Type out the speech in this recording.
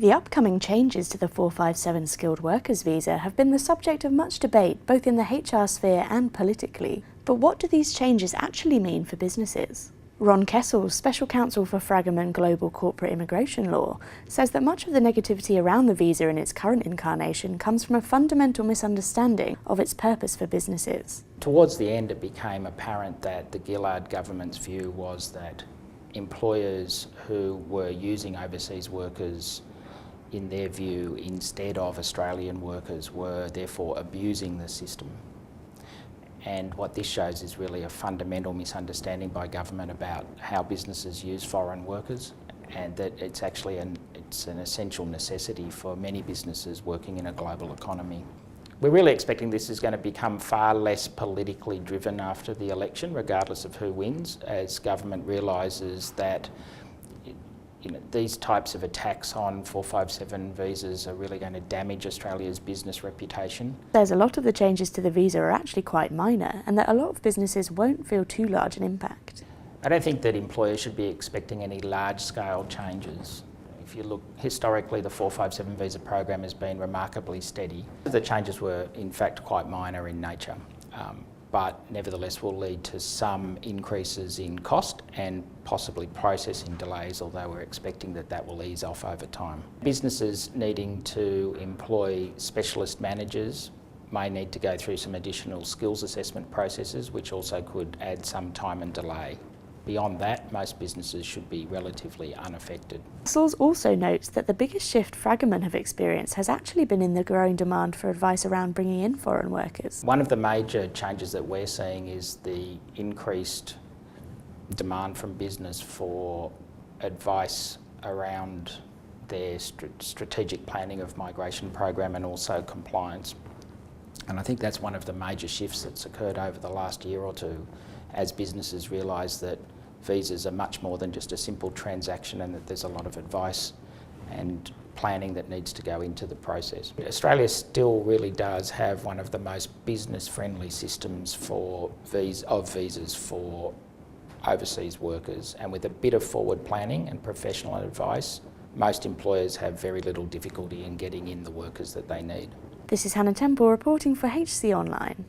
The upcoming changes to the 457 skilled workers visa have been the subject of much debate both in the HR sphere and politically. But what do these changes actually mean for businesses? Ron Kessels, Special Counsel for Fragomen Global Corporate Immigration Law, says that much of the negativity around the visa in its current incarnation comes from a fundamental misunderstanding of its purpose for businesses. Towards the end, it became apparent that the Gillard government's view was that employers who were using overseas workers in their view instead of Australian workers were therefore abusing the system. And what this shows is really a fundamental misunderstanding by government about how businesses use foreign workers, and that it's actually an essential necessity for many businesses working in a global economy. We're really expecting this is going to become far less politically driven after the election, regardless of who wins, as government realises that these types of attacks on 457 visas are really going to damage Australia's business reputation. There's a lot of the changes to the visa are actually quite minor, and that a lot of businesses won't feel too large an impact. I don't think that employers should be expecting any large-scale changes. If you look historically, the 457 visa program has been remarkably steady. The changes were in fact quite minor in nature, but nevertheless will lead to some increases in cost and possibly processing delays, although we're expecting that that will ease off over time. Businesses needing to employ specialist managers may need to go through some additional skills assessment processes, which also could add some time and delay. Beyond that, most businesses should be relatively unaffected. Kessels also notes that the biggest shift Fragomen have experienced has actually been in the growing demand for advice around bringing in foreign workers. One of the major changes that we're seeing is the increased demand from business for advice around their strategic planning of migration program and also compliance. And I think that's one of the major shifts that's occurred over the last year or two, as businesses realise that visas are much more than just a simple transaction and that there's a lot of advice and planning that needs to go into the process. Australia still really does have one of the most business-friendly systems for visas for overseas workers, and with a bit of forward planning and professional advice, most employers have very little difficulty in getting in the workers that they need. This is Hannah Temple reporting for HC Online.